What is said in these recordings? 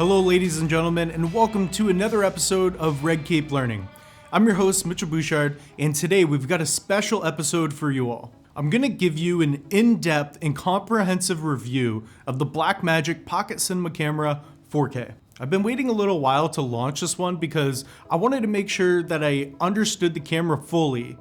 Hello ladies and gentlemen, and welcome to another episode of Red Cape Learning. I'm your host, Mitchell Bouchard, and today we've got a special episode for you all. I'm gonna give you an in-depth and comprehensive review of the Blackmagic Pocket Cinema Camera 4K. I've been waiting a little while to launch this one because I wanted to make sure that I understood the camera fully,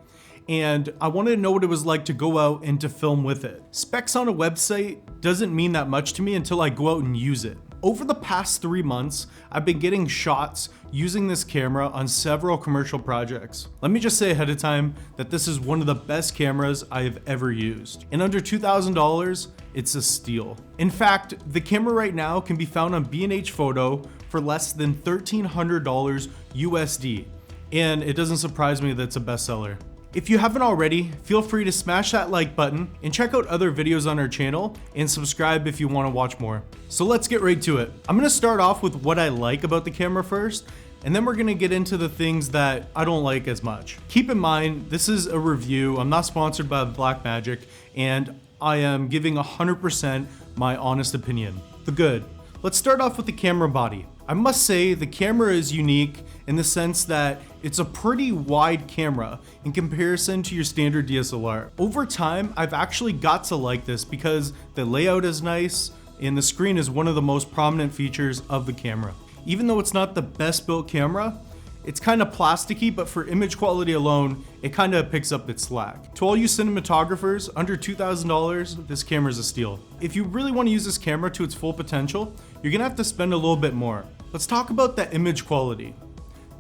and I wanted to know what it was like to go out and to film with it. Specs on a website doesn't mean that much to me until I go out and use it. Over the past 3 months, I've been getting shots using this camera on several commercial projects. Let me just say ahead of time that this is one of the best cameras I have ever used. And under $2,000, it's a steal. In fact, the camera right now can be found on B&H Photo for less than $1,300 USD. And it doesn't surprise me that it's a bestseller. If you haven't already, feel free to smash that like button and check out other videos on our channel and subscribe if you want to watch more. So let's get right to it. I'm going to start off with what I like about the camera first, and then we're going to get into the things that I don't like as much. Keep in mind, this is a review. I'm not sponsored by Blackmagic, and I am giving 100% my honest opinion. The good. Let's start off with the camera body. I must say the camera is unique in the sense that it's a pretty wide camera in comparison to your standard DSLR. Over time, I've actually got to like this because the layout is nice and the screen is one of the most prominent features of the camera. Even though it's not the best built camera, it's kind of plasticky, but for image quality alone, it kind of picks up its slack. To all you cinematographers, under $2,000, this camera is a steal. If you really want to use this camera to its full potential, you're gonna have to spend a little bit more. Let's talk about the image quality.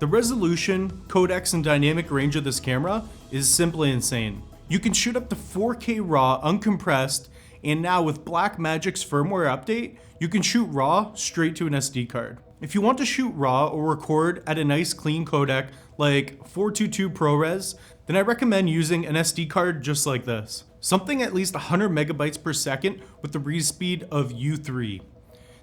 The resolution, codecs, and dynamic range of this camera is simply insane. You can shoot up to 4K RAW uncompressed, and now with Blackmagic's firmware update, you can shoot RAW straight to an SD card. If you want to shoot RAW or record at a nice clean codec like 422 ProRes, then I recommend using an SD card just like this. Something at least 100 megabytes per second with the read speed of U3.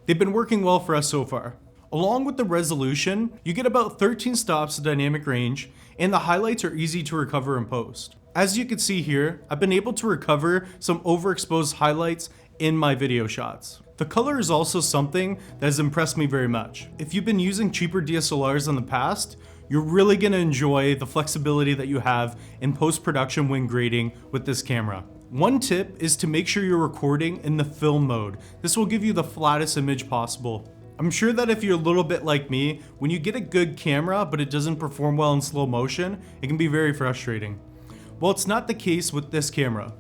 They've been working well for us so far. Along with the resolution, you get about 13 stops of dynamic range, and the highlights are easy to recover in post. As you can see here, I've been able to recover some overexposed highlights in my video shots. The color is also something that has impressed me very much. If you've been using cheaper DSLRs in the past, you're really gonna enjoy the flexibility that you have in post-production when grading with this camera. One tip is to make sure you're recording in the film mode. This will give you the flattest image possible. I'm sure that if you're a little bit like me, when you get a good camera but it doesn't perform well in slow motion, it can be very frustrating. Well, it's not the case with this camera.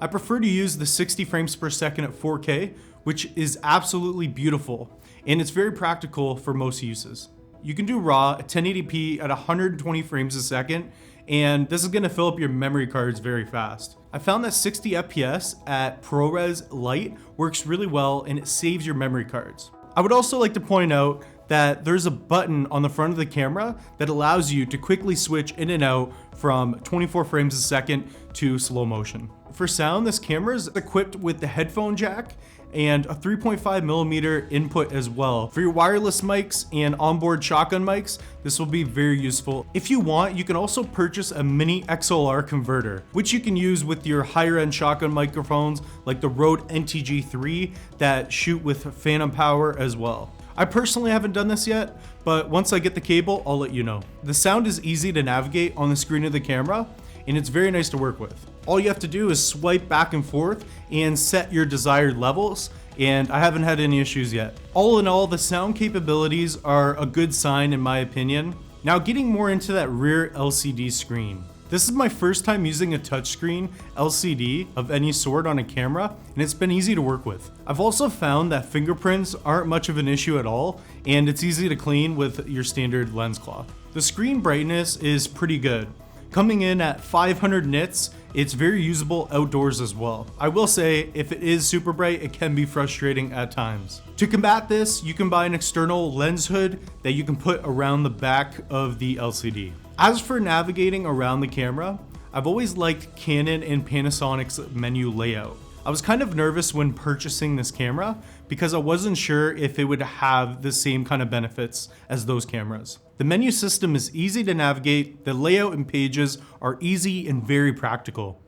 I prefer to use the 60 frames per second at 4K, which is absolutely beautiful, and it's very practical for most uses. You can do RAW at 1080p at 120 frames a second, and this is gonna fill up your memory cards very fast. I found that 60 FPS at ProRes Lite works really well, and it saves your memory cards. I would also like to point out that there's a button on the front of the camera that allows you to quickly switch in and out from 24 frames a second to slow motion. For sound, this camera is equipped with the headphone jack and a 3.5mm input as well. For your wireless mics and onboard shotgun mics, this will be very useful. If you want, you can also purchase a mini XLR converter, which you can use with your higher end shotgun microphones like the Rode NTG3 that shoot with phantom power as well. I personally haven't done this yet, but once I get the cable, I'll let you know. The sound is easy to navigate on the screen of the camera, and it's very nice to work with. All you have to do is swipe back and forth and set your desired levels, and I haven't had any issues yet. All in all, the sound capabilities are a good sign in my opinion. Now getting more into that rear LCD screen. This is my first time using a touchscreen LCD of any sort on a camera, and it's been easy to work with. I've also found that fingerprints aren't much of an issue at all, and it's easy to clean with your standard lens cloth. The screen brightness is pretty good. Coming in at 500 nits, it's very usable outdoors as well. I will say, if it is super bright, it can be frustrating at times. To combat this, you can buy an external lens hood that you can put around the back of the LCD. As for navigating around the camera, I've always liked Canon and Panasonic's menu layout. I was kind of nervous when purchasing this camera because I wasn't sure if it would have the same kind of benefits as those cameras. The menu system is easy to navigate, the layout and pages are easy and very practical.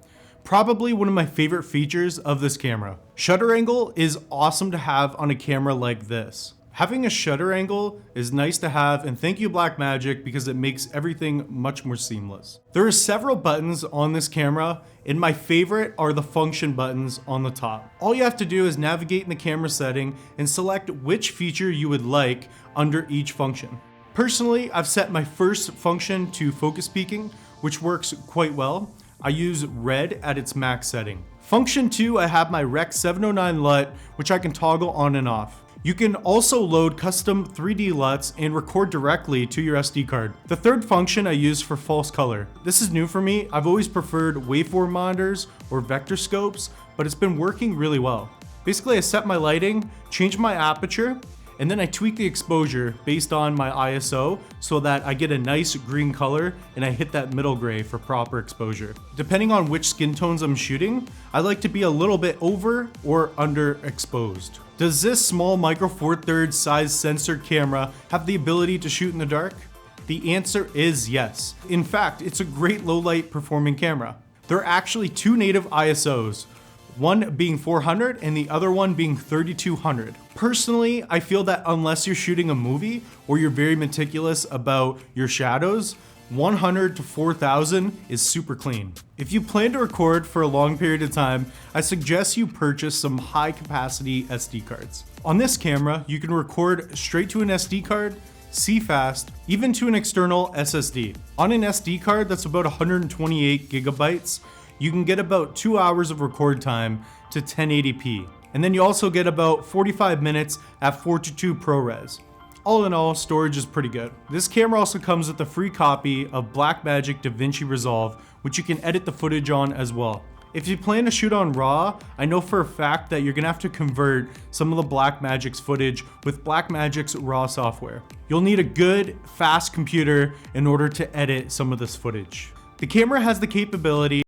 Probably one of my favorite features of this camera. Shutter angle is awesome to have on a camera like this. Having a shutter angle is nice to have, and thank you Blackmagic because it makes everything much more seamless. There are several buttons on this camera, and my favorite are the function buttons on the top. All you have to do is navigate in the camera setting and select which feature you would like under each function. Personally, I've set my first function to focus peaking, which works quite well. I use red at its max setting. Function 2, I have my Rec 709 LUT, which I can toggle on and off. You can also load custom 3D LUTs and record directly to your SD card. The third function I use for false color. This is new for me. I've always preferred waveform monitors or vector scopes, but it's been working really well. Basically, I set my lighting, change my aperture, and then I tweak the exposure based on my ISO so that I get a nice green color and I hit that middle gray for proper exposure. Depending on which skin tones I'm shooting, I like to be a little bit over or underexposed. Does this small micro four thirds size sensor camera have the ability to shoot in the dark? The answer is yes. In fact, it's a great low light performing camera. There are actually two native ISOs, one being 400 and the other one being 3200. Personally, I feel that unless you're shooting a movie or you're very meticulous about your shadows, 100 to 4000 is super clean. If you plan to record for a long period of time, I suggest you purchase some high capacity SD cards. On this camera, you can record straight to an SD card, see fast, even to an external SSD. On an SD card that's about 128 gigabytes, you can get about 2 hours of record time to 1080p. And then you also get about 45 minutes at 422 ProRes. All in all, storage is pretty good. This camera also comes with a free copy of Blackmagic DaVinci Resolve, which you can edit the footage on as well. If you plan to shoot on RAW, I know for a fact that you're gonna have to convert some of the Blackmagic's footage with Blackmagic's RAW software. You'll need a good, fast computer in order to edit some of this footage. The camera has the capability